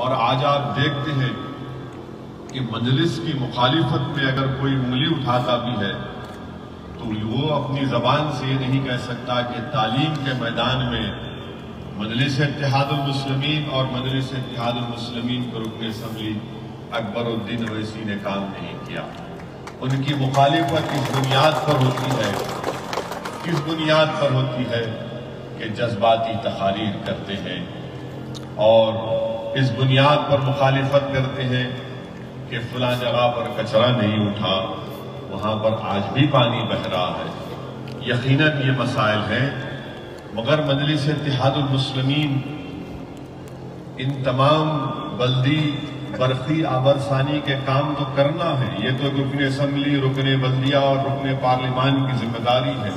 اور آج آپ دیکھتے ہیں کہ مجلس کی مخالفت میں اگر کوئی انگلی اٹھاتا بھی ہے تو وہ اپنی زبان سے یہ نہیں کہہ سکتا کہ تعلیم کے میدان میں مجلس اتحاد المسلمین اور مجلس اتحاد المسلمین کے رکن اسمبلی اکبر الدین اویسی نے کام نہیں کیا۔ ان کی مخالفت اس بنیاد پر ہوتی ہے، کس بنیاد پر ہوتی ہے کہ جذباتی تقاریر کرتے ہیں، اور اس بنیاد پر مخالفت کرتے ہیں کہ فلاں جگہ پر کچرا نہیں اٹھا، وہاں پر آج بھی پانی بہہ رہا ہے۔ یقیناً یہ مسائل ہیں، مگر مجلس اتحاد المسلمین ان تمام بلدی برقی آبرسانی کے کام تو کرنا ہے، یہ تو رکن اسمبلی، رکن بلدیہ اور رکن پارلیمان کی ذمہ داری ہے،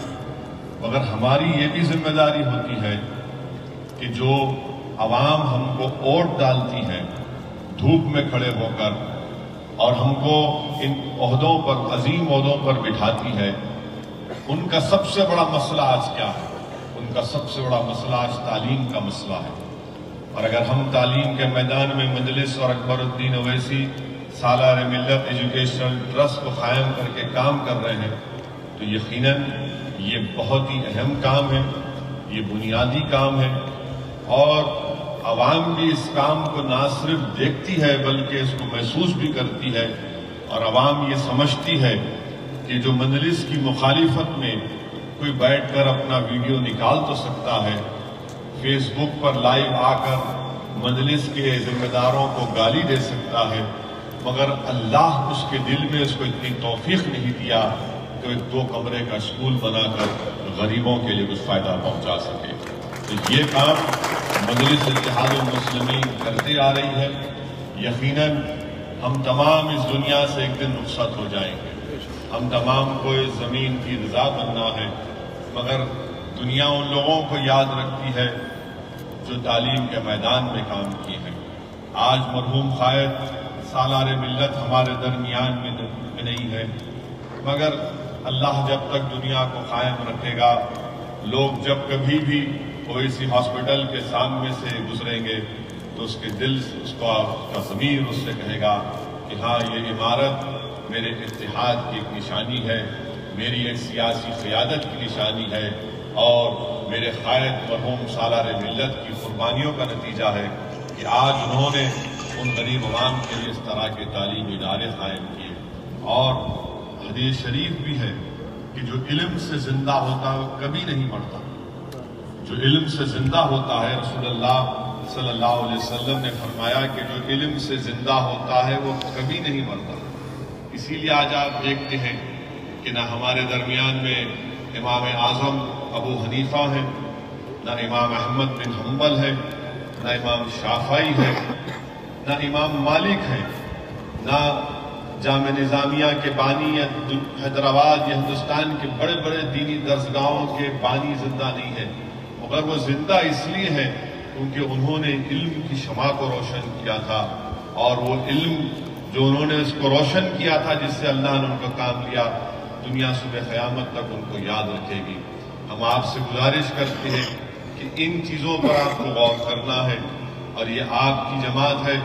مگر ہماری یہ بھی ذمہ داری ہوتی ہے کہ جو عوام ہم کو ووٹ ڈالتی ہے دھوپ میں کھڑے ہو کر اور ہم کو ان عہدوں پر، عظیم عہدوں پر بٹھاتی ہے، ان کا سب سے بڑا مسئلہ آج کیا ہے؟ ان کا سب سے بڑا مسئلہ آج تعلیم کا مسئلہ ہے۔ اور اگر ہم تعلیم کے میدان میں مجلس اور اکبر الدین اویسی سالار ملت ایجوکیشنل ٹرسٹ کو قائم کر کے کام کر رہے ہیں تو یقیناً یہ بہت ہی اہم کام ہے، یہ بنیادی کام ہے، اور عوام بھی اس کام کو نہ صرف دیکھتی ہے بلکہ اس کو محسوس بھی کرتی ہے، اور عوام یہ سمجھتی ہے کہ جو مجلس کی مخالفت میں کوئی بیٹھ کر اپنا ویڈیو نکال تو سکتا ہے، فیس بک پر لائیو آ کر مجلس کے ذمہ داروں کو گالی دے سکتا ہے، مگر اللہ اس کے دل میں اس کو اتنی توفیق نہیں دیا کہ ایک 2 کمرے کا اسکول بنا کر غریبوں کے لیے کچھ فائدہ پہنچا سکے۔ تو یہ کام مجلس اتحاد المسلمین کرتے آ رہی ہے۔ یقیناً ہم تمام اس دنیا سے ایک دن رخصت ہو جائیں گے، ہم تمام کو اس زمین کی رضا بننا ہے، مگر دنیا ان لوگوں کو یاد رکھتی ہے جو تعلیم کے میدان میں کام کیے ہیں۔ آج مرحوم قائد سالار ملت ہمارے درمیان میں نہیں ہے، مگر اللہ جب تک دنیا کو قائم رکھے گا، لوگ جب کبھی بھی اویسی ہاسپٹل کے سامنے سے گزریں گے تو اس کے دل، اس کا ضمیر اس سے کہے گا کہ ہاں یہ عمارت میرے اتحاد کی ایک نشانی ہے، میری ایک سیاسی قیادت کی نشانی ہے، اور میرے قائد مرحوم سالار ملت کی قربانیوں کا نتیجہ ہے کہ آج انہوں نے ان غریب عوام کے لیے اس طرح کے تعلیمی ادارے قائم کیے۔ اور حدیث شریف بھی ہے کہ جو علم سے زندہ ہوتا ہے وہ کبھی نہیں مرتا، جو علم سے زندہ ہوتا ہے، رسول اللہ صلی اللہ علیہ وسلم نے فرمایا کہ جو علم سے زندہ ہوتا ہے وہ کبھی نہیں مرتا۔ اسی لیے آج آپ دیکھتے ہیں کہ نہ ہمارے درمیان میں امام اعظم ابو حنیفہ ہیں، نہ امام احمد بن حنبل ہے، نہ امام شافعی ہے، نہ امام مالک ہے، نہ جامع نظامیہ کے بانی یا حیدرآباد یا ہندوستان کے بڑے بڑے دینی درسگاہوں کے بانی زندہ نہیں ہیں، مگر وہ زندہ اس لیے ہیں کیونکہ انہوں نے علم کی شمع کو روشن کیا تھا، اور وہ علم جو انہوں نے اس کو روشن کیا تھا، جس سے اللہ نے ان کو کام لیا، دنیا صبح قیامت تک ان کو یاد رکھے گی۔ ہم آپ سے گزارش کرتے ہیں کہ ان چیزوں پر آپ کو غور کرنا ہے، اور یہ آپ کی جماعت ہے،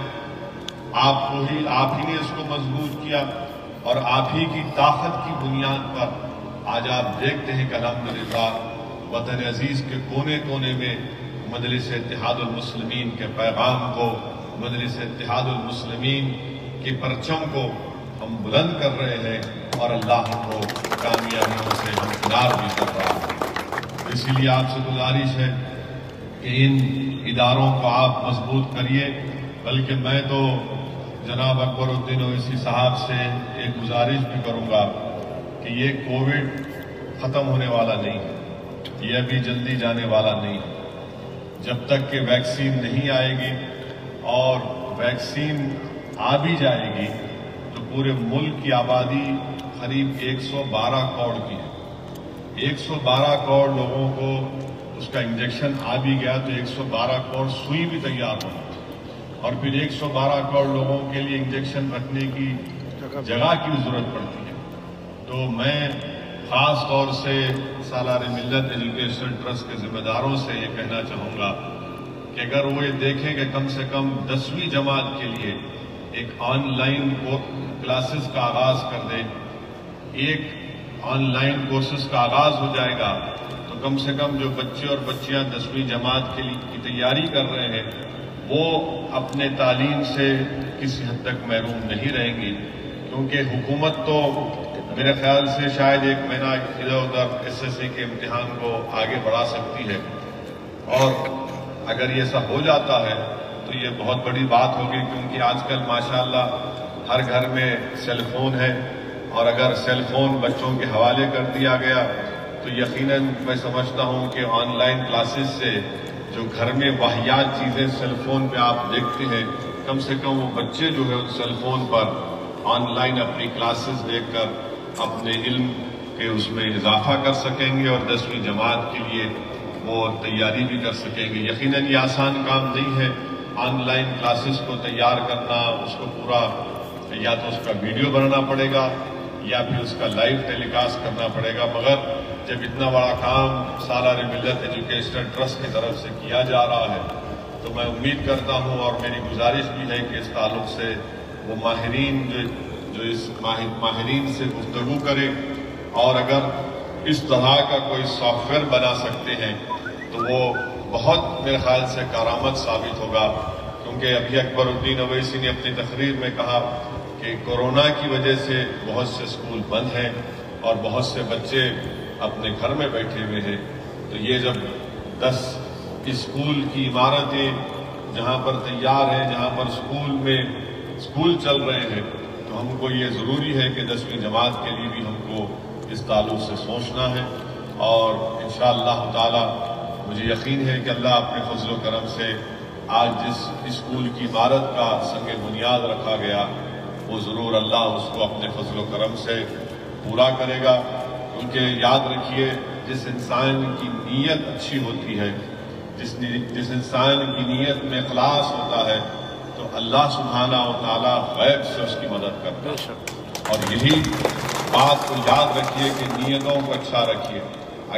آپ ہی نے اس کو مضبوط کیا، اور آپ ہی کی طاقت کی بنیاد پر آج آپ دیکھتے ہیں کہ الحمدللہ وطن عزیز کے کونے کونے میں مجلس اتحاد المسلمین کے پیغام کو، مجلس اتحاد المسلمین کے پرچم کو ہم بلند کر رہے ہیں، اور اللہ ہم کو کامیابیوں سے ہمکنار بھی کر رہا ہے۔ اسی لیے آپ سے گزارش ہے کہ ان اداروں کو آپ مضبوط کریے، بلکہ میں تو جناب اکبر الدین اویسی صاحب سے ایک گزارش بھی کروں گا کہ یہ کووڈ ختم ہونے والا نہیں ہے، یہ ابھی جلدی جانے والا نہیں ہے۔ جب تک کہ ویکسین نہیں آئے گی، اور ویکسین آ بھی جائے گی تو پورے ملک کی آبادی قریب 112 کروڑ کی ہے۔ 112 کروڑ لوگوں کو اس کا انجیکشن آ بھی گیا تو 112 کروڑ سوئی بھی تیار ہونا، اور پھر 112 کروڑ لوگوں کے لیے انجیکشن رکھنے کی جگہ کی ضرورت پڑتی ہے۔ تو میں خاص طور سے سالار ملت ایجوکیشنل ٹرسٹ کے ذمہ داروں سے یہ کہنا چاہوں گا کہ اگر وہ یہ دیکھیں کہ کم سے کم 10ویں جماعت کے لیے ایک آن لائن کلاسز کا آغاز کر دیں، ایک آن لائن کورسز کا آغاز ہو جائے گا تو کم سے کم جو بچے اور بچیاں 10ویں جماعت کے لیے کی تیاری کر رہے ہیں وہ اپنے تعلیم سے کسی حد تک محروم نہیں رہیں گی، کیونکہ حکومت تو میرے خیال سے شاید ایک مہینہ ادھر ادھر SSC کے امتحان کو آگے بڑھا سکتی ہے، اور اگر یہ ایسا ہو جاتا ہے تو یہ بہت بڑی بات ہوگی، کیونکہ آج کل ماشاءاللہ ہر گھر میں سیل فون ہے، اور اگر سیل فون بچوں کے حوالے کر دیا گیا تو یقیناً میں سمجھتا ہوں کہ آن لائن کلاسز سے جو گھر میں واحیات چیزیں سیل فون پہ آپ دیکھتے ہیں، کم سے کم وہ بچے جو ہے ان سیل فون پر آن لائن اپنی کلاسز دیکھ کر اپنے علم کے اس میں اضافہ کر سکیں گے، اور 10ویں جماعت کے لیے وہ تیاری بھی کر سکیں گے۔ یقیناً یہ آسان کام نہیں ہے آن لائن کلاسز کو تیار کرنا، اس کو پورا یا تو اس کا ویڈیو بنانا پڑے گا یا پھر اس کا لائیو ٹیلی کاسٹ کرنا پڑے گا، مگر جب اتنا بڑا کام سالار ملت ایجوکیشنل ٹرسٹ کی طرف سے کیا جا رہا ہے تو میں امید کرتا ہوں، اور میری گزارش بھی ہے کہ اس تعلق سے وہ ماہرین جو اس ماہرین سے گفتگو کرے، اور اگر اس طرح کا کوئی سافٹ ویئر بنا سکتے ہیں تو وہ بہت میرے خیال سے کارآمد ثابت ہوگا، کیونکہ ابھی اکبر الدین اویسی نے اپنی تقریر میں کہا کہ کورونا کی وجہ سے بہت سے اسکول بند ہیں اور بہت سے بچے اپنے گھر میں بیٹھے ہوئے ہیں، تو یہ جب 10 اسکول کی عمارتیں جہاں پر تیار ہیں، جہاں پر اسکول چل رہے ہیں، تو ہم کو یہ ضروری ہے کہ 10ویں جماعت کے لیے بھی ہم کو اس تعلق سے سوچنا ہے، اور انشاءاللہ تعالی مجھے یقین ہے کہ اللہ اپنے فضل و کرم سے آج جس اسکول کی عمارت کا سنگ بنیاد رکھا گیا وہ ضرور اللہ اس کو اپنے فضل و کرم سے پورا کرے گا، کیونکہ یاد رکھیے جس انسان کی نیت اچھی ہوتی ہے، جس انسان کی نیت میں اخلاص ہوتا ہے تو اللہ سبحانہ و تعالی غیب سے اس کی مدد کرتا ہے، اور یہی بات کو یاد رکھیے کہ نیتوں کو اچھا رکھیے۔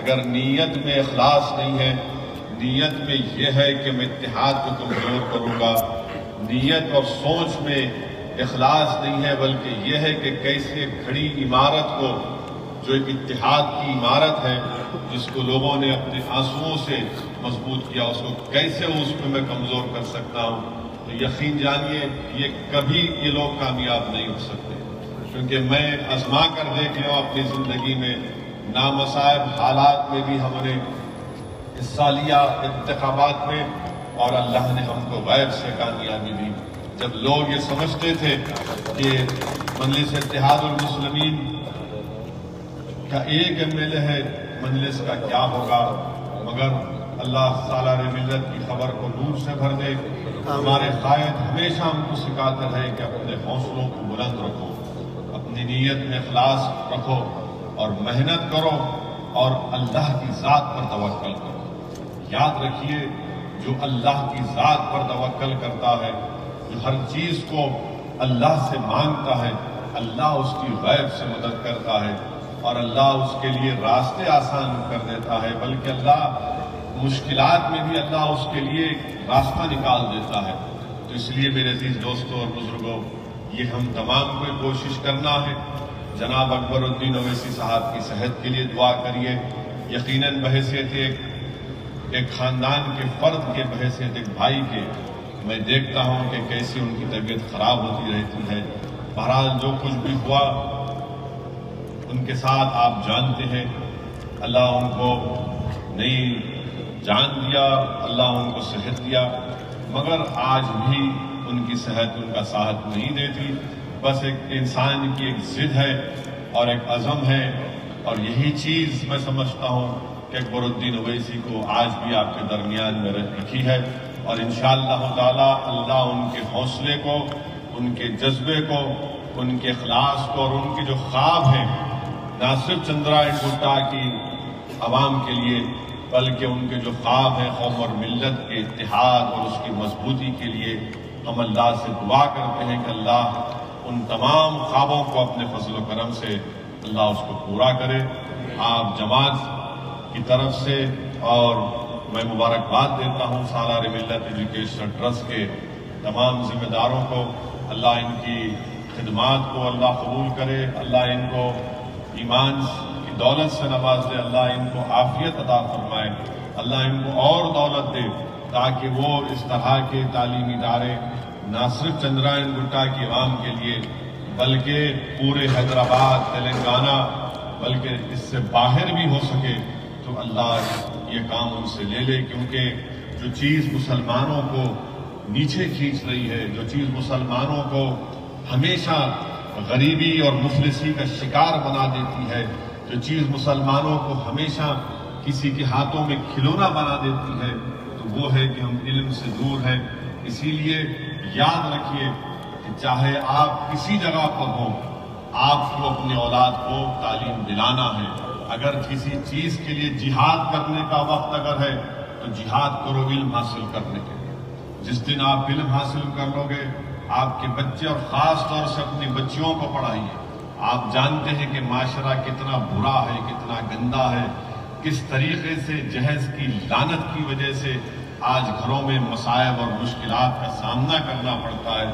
اگر نیت میں اخلاص نہیں ہے، نیت میں یہ ہے کہ میں اتحاد کو کمزور کروں گا، نیت اور سوچ میں اخلاص نہیں ہے، بلکہ یہ ہے کہ کیسے کھڑی عمارت کو، جو ایک اتحاد کی عمارت ہے جس کو لوگوں نے اپنے آنسوؤں سے مضبوط کیا، اس کو کیسے اس میں میں کمزور کر سکتا ہوں، تو یقین جانیے کبھی یہ لوگ کامیاب نہیں ہو سکتے، کیونکہ میں آزما کر دیکھ لوں اپنی زندگی میں نامصائب حالات میں بھی ہم نے حصہ لیا انتخابات میں، اور اللہ نے ہم کو غیب سے کامیابی دی۔ جب لوگ یہ سمجھتے تھے کہ مجلس اتحاد المسلمین کا ایک MLA ہے، مجلس کا کیا ہوگا، مگر اللہ سالار ملت کی خبر کو نور سے بھر دے۔ ہمارے قائد ہمیشہ ہم کو سکھاتے رہے کہ اپنے حوصلوں کو بلند رکھو، اپنی نیت میں اخلاص رکھو اور محنت کرو، اور اللہ کی ذات پر توکل کرو۔ یاد رکھیے جو اللہ کی ذات پر توکل کرتا ہے، جو ہر چیز کو اللہ سے مانگتا ہے، اللہ اس کی غیب سے مدد کرتا ہے، اور اللہ اس کے لیے راستے آسان کر دیتا ہے، بلکہ اللہ مشکلات میں بھی اللہ اس کے لیے راستہ نکال دیتا ہے۔ تو اس لیے میرے عزیز دوستوں اور بزرگوں، یہ ہم تمام کو کوشش کرنا ہے۔ جناب اکبر الدین اویسی صاحب کی صحت کے لیے دعا کریے۔ یقیناً بحیثیت ایک خاندان کے فرد کے، بحیثیت ایک بھائی کے، میں دیکھتا ہوں کہ کیسی ان کی طبیعت خراب ہوتی رہتی ہے۔ بہرحال جو کچھ بھی ہوا ان کے ساتھ آپ جانتے ہیں، اللہ ان کو نئی جان دیا، اللہ ان کو صحت دیا، مگر آج بھی ان کی صحت ان کا ساتھ نہیں دیتی۔ بس ایک انسان کی ایک ضد ہے اور ایک عزم ہے، اور یہی چیز میں سمجھتا ہوں کہ اکبر الدین اویسی کو آج بھی آپ کے درمیان میں رکھی ہے، اور انشاءاللہ تعالی اللہ ان کے حوصلے کو، ان کے جذبے کو، ان کے اخلاص کو، اور ان کے جو خواب ہیں نہ صرف چندرائن گٹا کی عوام کے لیے، بلکہ ان کے جو خواب ہیں قوم اور ملت کے اتحاد اور اس کی مضبوطی کے لیے، ہم اللہ سے دعا کرتے ہیں کہ اللہ ان تمام خوابوں کو اپنے فضل و کرم سے اللہ اس کو پورا کرے۔ آپ جماعت کی طرف سے اور میں مبارکباد دیتا ہوں سالار ملت ایجوکیشنل ٹرسٹ کے تمام ذمہ داروں کو۔ اللہ ان کی خدمات کو اللہ قبول کرے، اللہ ان کو ایمان کی دولت سے نواز دے، اللہ ان کو عافیت عطا فرمائے، اللہ ان کو اور دولت دے تاکہ وہ اس طرح کے تعلیمی ادارے نہ صرف چندرائن گٹا کی عوام کے لیے بلکہ پورے حیدرآباد، تلنگانہ، بلکہ اس سے باہر بھی ہو سکے تو اللہ یہ کام ان سے لے لے، کیونکہ جو چیز مسلمانوں کو نیچے کھینچ رہی ہے، جو چیز مسلمانوں کو ہمیشہ غریبی اور مفلسی کا شکار بنا دیتی ہے، جو چیز مسلمانوں کو ہمیشہ کسی کے ہاتھوں میں کھلونا بنا دیتی ہے، تو وہ ہے کہ ہم علم سے دور ہیں۔ اسی لیے یاد رکھیے کہ چاہے آپ کسی جگہ پر ہوں، آپ کو اپنے اولاد کو تعلیم دلانا ہے۔ اگر کسی چیز کے لیے جہاد کرنے کا وقت اگر ہے تو جہاد کرو علم حاصل کرنے کے لیے۔ جس دن آپ علم حاصل کر لو گے، آپ کے بچے اور خاص طور سے اپنی بچیوں کو پڑھائیے۔ آپ جانتے ہیں کہ معاشرہ کتنا برا ہے، کتنا گندا ہے، کس طریقے سے جہیز کی لعنت کی وجہ سے آج گھروں میں مصائب اور مشکلات کا سامنا کرنا پڑتا ہے۔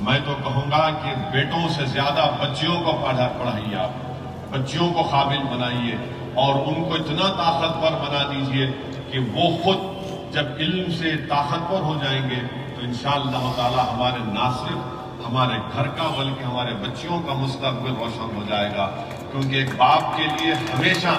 میں تو کہوں گا کہ بیٹوں سے زیادہ بچیوں کو پڑھائیے، آپ بچیوں کو قابل بنائیے اور ان کو اتنا طاقتور بنا دیجئے کہ وہ خود جب علم سے طاقتور ہو جائیں گے تو انشاءاللہ تعالی ہمارے نہ صرف ہمارے گھر کا بلکہ ہمارے بچیوں کا مستقبل روشن ہو جائے گا۔ کیونکہ ایک باپ کے لیے ہمیشہ،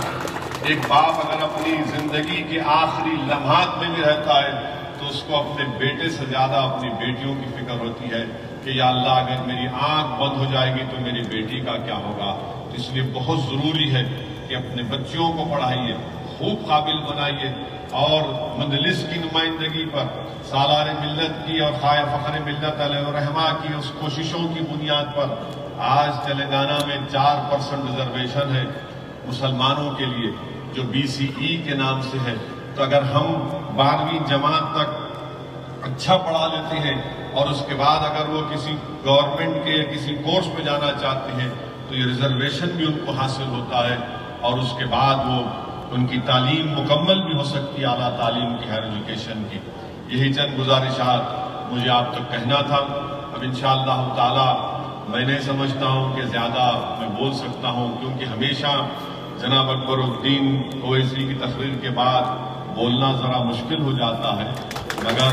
ایک باپ اگر اپنی زندگی کے آخری لمحات میں بھی رہتا ہے تو اس کو اپنے بیٹے سے زیادہ اپنی بیٹیوں کی فکر ہوتی ہے کہ یا اللہ اگر میری آنکھ بند ہو جائے گی تو میری بیٹی کا کیا ہوگا۔ تو اس لیے بہت ضروری ہے کہ اپنے بچیوں کو پڑھائیے، خوب قابل بنائیے، اور مجلس کی نمائندگی پر سالار ملت کی اور خائے فخر ملت علیہ الرحمہ کی اس کوششوں کی بنیاد پر آج تلنگانہ میں 4% ریزرویشن ہے مسلمانوں کے لیے، جو BCE کے نام سے ہے۔ تو اگر ہم 12ویں جماعت تک اچھا پڑھا لیتے ہیں اور اس کے بعد اگر وہ کسی گورنمنٹ کے کسی کورس پہ جانا چاہتے ہیں تو یہ ریزرویشن بھی ان کو حاصل ہوتا ہے، اور اس کے بعد وہ ان کی تعلیم مکمل بھی ہو سکتی ہے، اعلیٰ تعلیم کی، ہائر ایجوکیشن کی۔ یہی چند گزارشات مجھے آپ تک کہنا تھا۔ اب انشاءاللہ تعالی میں نہیں سمجھتا ہوں کہ زیادہ میں بول سکتا ہوں، کیونکہ ہمیشہ جناب اکبر الدین اویسی کی تقریر کے بعد بولنا ذرا مشکل ہو جاتا ہے، مگر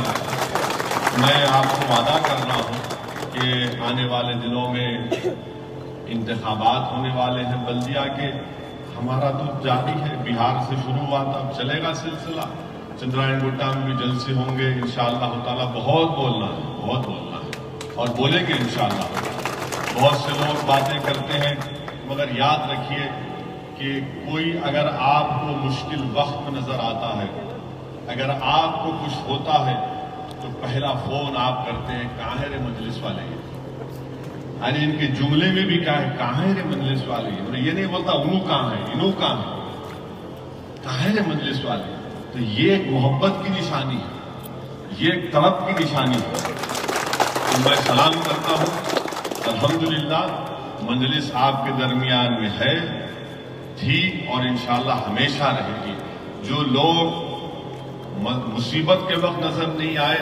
میں آپ کو وعدہ کر رہا ہوں کہ آنے والے دنوں میں انتخابات ہونے والے ہیں بلدیہ کے، ہمارا تو جاری ہے، بہار سے شروع ہوا تھا، اب چلے گا سلسلہ، چندرائن گٹا میں بھی جلسے ہوں گے انشاءاللہ تعالی۔ بہت بولنا ہے، بہت بولنا ہے، اور بولیں گے انشاءاللہ۔ بہت سے لوگ باتیں کرتے ہیں، مگر یاد رکھیے کہ کوئی اگر آپ کو مشکل وقت نظر آتا ہے، اگر آپ کو کچھ ہوتا ہے تو پہلا فون آپ کرتے ہیں کہاں ہے رے مجلس والے، یعنی ان کے جملے میں بھی کہاں ہے رے مجلس والے، یہ نہیں بولتا انہوں کہاں ہے، انہوں کہاں ہے رے مجلس والے۔ تو یہ ایک محبت کی نشانی ہے، یہ ایک طلب کی نشانی ہے۔ تو میں سلام کرتا ہوں، الحمدللہ مجلس آپ کے درمیان میں ہے، تھی اور انشاءاللہ ہمیشہ رہے گی۔ جو لوگ مصیبت کے وقت نظر نہیں آئے،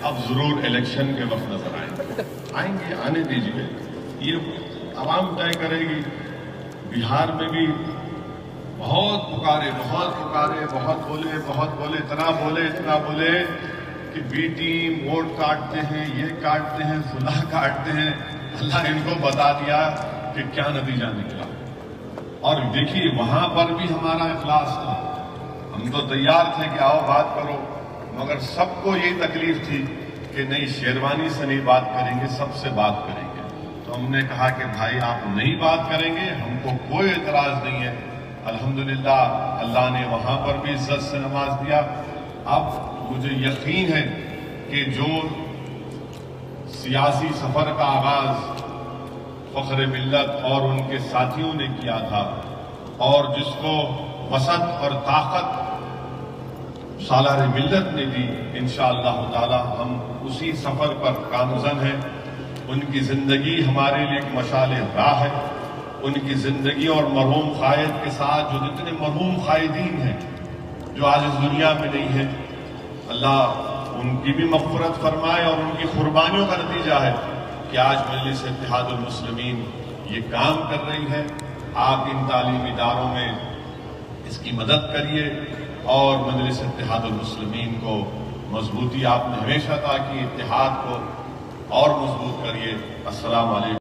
اب ضرور الیکشن کے وقت نظر آئیں گے، آنے دیجئے، یہ عوام طے کرے گی۔ بہار میں بھی بہت پکارے، بہت بولے، اتنا بولے کہ بی ٹیم ووٹ کاٹتے ہیں، یہ کاٹتے ہیں، صلح کاٹتے ہیں۔ اللہ ان کو بتا دیا کہ کیا نتیجہ نکلا، اور دیکھیے وہاں پر بھی ہمارا اخلاص تھا، ہم تو تیار تھے کہ آؤ بات کرو، مگر سب کو یہ تکلیف تھی کہ نہیں شیروانی سے نہیں بات کریں گے، سب سے بات کریں گے۔ تو ہم نے کہا کہ بھائی آپ نہیں بات کریں گے، ہم کو کوئی اعتراض نہیں ہے۔ الحمدللہ اللہ نے وہاں پر بھی عزت سے نواز دیا۔ اب مجھے یقین ہے کہ جو سیاسی سفر کا آغاز فخر ملت اور ان کے ساتھیوں نے کیا تھا، اور جس کو وسعت اور طاقت سالار ملت نے دی، انشاءاللہ تعالی ہم اسی سفر پر گامزن ہیں۔ ان کی زندگی ہمارے لیے ایک مشعل راہ ہے، ان کی زندگی اور مرحوم قائد کے ساتھ جو جتنے مرحوم قائدین ہیں جو آج اس دنیا میں نہیں ہے، اللہ ان کی بھی مغفرت فرمائے، اور ان کی قربانیوں کا نتیجہ ہے کہ آج مجلس اتحاد المسلمین یہ کام کر رہی ہے۔ آپ ان تعلیمی اداروں میں اس کی مدد کریے اور مجلس اتحاد المسلمین کو مضبوطی آپ نے ہمیشہ عطا کی، اتحاد کو اور مضبوط کریے۔ السلام علیکم۔